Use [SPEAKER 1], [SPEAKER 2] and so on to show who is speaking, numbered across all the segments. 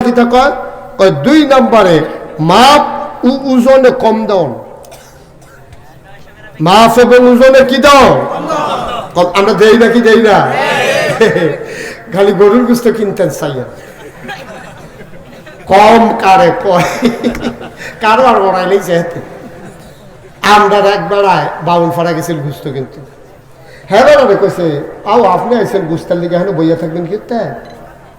[SPEAKER 1] কিতা কয় কয় 2 নম্বরে মাপ ওজনে কম দাও মাপ এবং ওজনে কি দাও আমরা দেই নাকি দেই না খালি গরুর গোশত কিনতেন চাইয়া কম কারে কয় কারো আর বড়াইলেই যেহেতু আমরা একবার বাউন ফাড়া গেছিল গোশত কিন্তু হ্যাঁ বাবা কইছে আও আপনি আইছেন গোশতের লিগে এখানে বইয়া থাকবেন কি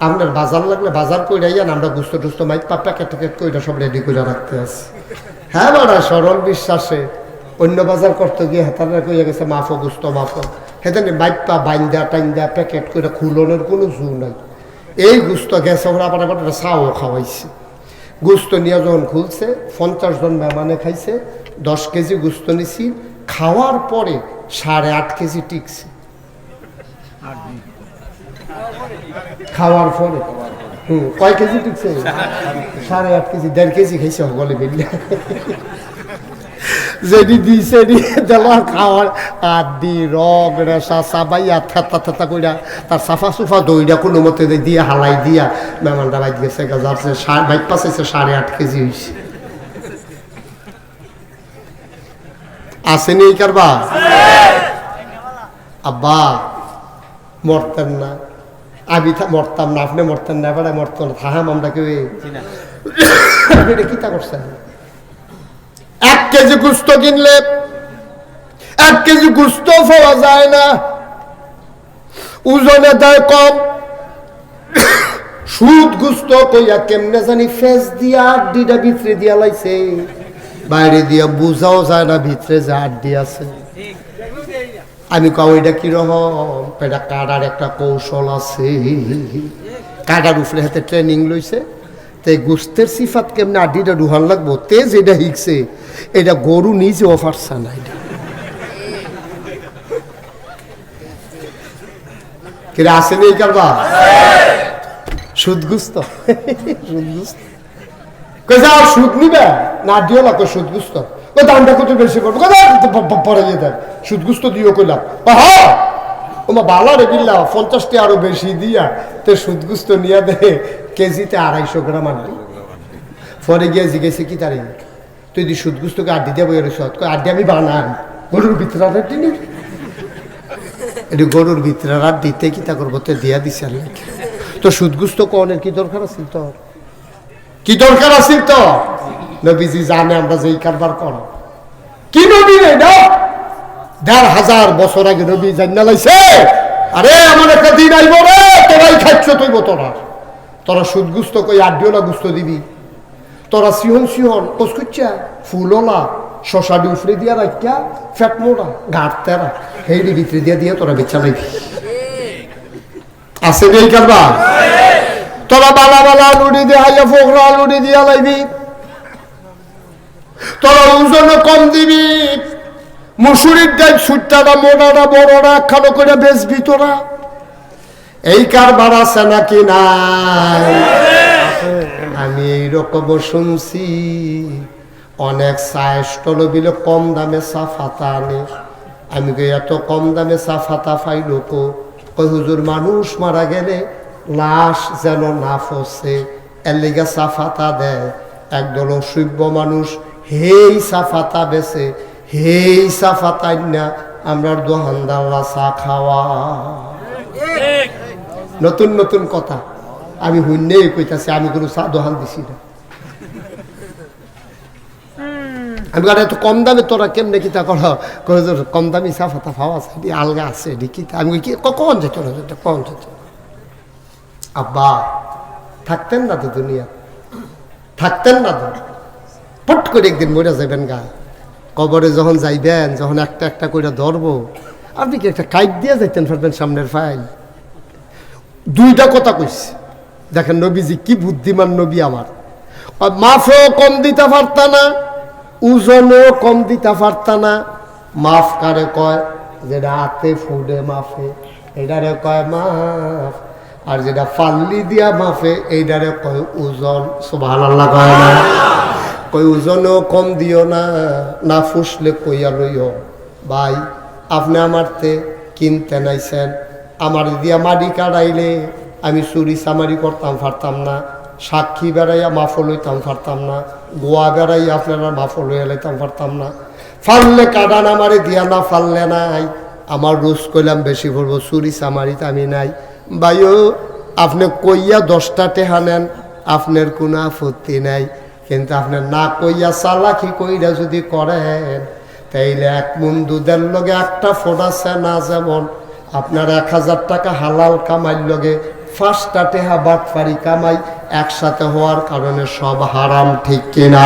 [SPEAKER 1] আপনার বাজার লাগলে বাজার কইরা যান আমরা গোশত টুস্ত মাইক প্যাকেট কইরা সব রেডি করে রাখতে আছে হ্যাঁ বাবা সরল বিশ্বাসে অন্য বাজার করতে গিয়ে হেতারা কইয়া গেছে মাফো গোশত মাফো হেতানে মাইপা বাইন্দা টাইন্দা প্যাকেট করে খুলনের কোনো জু নাই এই গোশত গেছে ওরা আবার একটা চাও খাওয়াইছে গোশত নিয়ে যখন খুলছে 50 জন মেহমানে খাইছে 10 কেজি গোশত নিছি খাওয়ার পরে 8.5 কেজি টিকছে খাওয়ার পরে কয় কেজি টিকছে 8.5 কেজি 1.5 কেজি খাইছে বলে বেরিয়ে যেদি দিছে দেওয়া খাওয়ার আদি রগ রেশা চাবাইয়া থেতা থেতা কইরা তার সাফা সুফা দইটা কোনো মতে দিয়ে হালাই দিয়া মেহমানটা বাইক গেছে যাচ্ছে বাইক পাশাইছে 8.5 কেজি হয়েছে আসেনি কারবা আব্বা মরতেন না আমি মরতাম না আপনি মরতেন না এবারে মরত না থাহাম আমরা কেউ এটা কিতা করছেন 1 কেজি গোশত কিনলে 1 কেজি গোশত পাওয়া যায় না ওজনে দেয় কম সুদ গোশত কইয়া কেমনে জানি ফেস দিয়া আড্ডিটা ভিতরে দিয়া লাইছে বাইরে দিয়া বুঝাও যায় না ভিতরে যে আড্ডি আছে আমি কও এটা কিরকম এটা কাটার একটা কৌশল আছে কাটার উপরে হাতে ট্রেনিং লইছে তাই গোস্তের সিফাত কেমনে আড্ডিটা রুহান লাগবো তেজ এটা শিখছে এটা গরু নিজে অফারছে না এটা কিরা আসেনি কারবা সুদ গুস্ত সুদ গুস্ত কইসা সুদ নিবে না দিও লাগো সুদ গুস্ত ও দামটা কত বেশি করবো কথা পরে গিয়ে দেন সুদ গুস্ত দিও কইলাম হ্যাঁ ওমা ভালো রে বিল্লা 50টি আরো বেশি দিয়া তে সুদ গুস্ত নিয়ে দে কেজিতে 250 গ্রাম আনবি পরে গিয়ে জিজ্ঞেসে কি তারি তুই যদি সুদ গুস্তকে আড্ডি দিয়ে বই রস আড্ডি আমি বানান গরুর ভিতরে আড্ডি নি এটি গরুর ভিতরে আড্ডিতে কি তা করবো তো দিয়া দিছে আর তো সুদ গুস্ত কনের কি দরকার আছে তোর কি দরকার আছে তো নবীজি জানে আমরা যেই কারবার করো কি নবী রে না 1500 বছর আগে নবী জান্না লাইছে আরে আমার একটা দিন আইব রে তোরাই খাচ্ছ তুই তোরা সুদ গুস্ত কই আড্ডিওলা গুস্ত দিবি তোরা সিহন সিহন কসকুচ্ছা ফুলওলা শশা উফরে দিয়া রাখা ফ্যাট মোড়া গাঁট তেরা হেইডি ভিতরে দিয়া দিয়া তোরা বেচা লাইবি আছে এই কারবা তোরা বালা বালা লুড়ি দিয়ে হাইয়া ফোকরা লুড়ি দিয়া লাইবি তোরা ওজন কম দিবি মুসুরির ডাল সুট্টাটা মোটাটা বড়টা খালো করে বেচবি তোরা এই কারবার আছে নাকি নাই আমি এইরকম শুনছি অনেক চায় স্টল বিলে কম দামে চা ফাতা আনে আমি এত কম দামে চা ফাতা পাইল কই হুজুর মানুষ মারা গেলে লাশ যেন না ফসে এর লেগে চা ফাতা দেয় একদল অসভ্য মানুষ হেই চা ফাতা বেছে হেই চা ফাতাই না আমরা দোহানদাররা চা খাওয়া নতুন নতুন কথা আমি হুন্নেই কইতাছি আমি কোনো চা দোহান দিছি না আমি এত কম দামে তোরা কেমনে কিতা কর কম দামি চা ফাতা পাওয়া আছে আলগা আছে কিতা আমি কি কখন যেত না কখন যেত আব্বা থাকতেন না তো দুনিয়া থাকতেন না তো পট করে একদিন মরে যাবেন গা কবরে যখন যাইবেন যখন একটা একটা করে ধরবো আপনি কি একটা কাইট দিয়ে যাইতেন পারবেন সামনের ফাইল দুইটা কথা কইছে দেখেন নবীজি কি বুদ্ধিমান নবী আমার মাফও কম দিতে পারতা না ওজনও কম দিতে পারতা না মাফ কারে কয় যেটা হাতে ফুডে মাফে এটারে কয় মাফ আর যেটা ফাল্লি দিয়া মাফে এইটারে কয় ওজন সুবহানাল্লাহ কয় না কই ওজনও কম দিও না না ফুসলে কইয়া লইও ভাই আপনি আমারতে কিনতে নাইছেন আমার দিয়া মাটি কাটাইলে আমি চুরি চামারি করতাম পারতাম না সাক্ষী বেড়াইয়া মাফল হইতাম পারতাম না, গোয়া বেড়াইয়া আপনারা মাফল হইয়া লাইতাম পারতাম না। ফাললে কাটান আমারে দিয়া না, ফাললে নাই। আমার রোজ কইলাম বেশি পড়বো, চুরি চামারিতে আমি নাই। ভাইও আপনি কইয়া 10টা টেহা নেন, আপনার কোনো আপত্তি নাই, কিন্তু আপনার না কইয়া চালাকি কইরা যদি করেন তাইলে এক বন্ধুদের লগে একটা ফোটাছে না, যেমন আপনার 1000 টাকা হালাল কামাইর লগে 5টা টেহা বাটপারি কামাই একসাথে হওয়ার কারণে সব হারাম, ঠিক কিনা?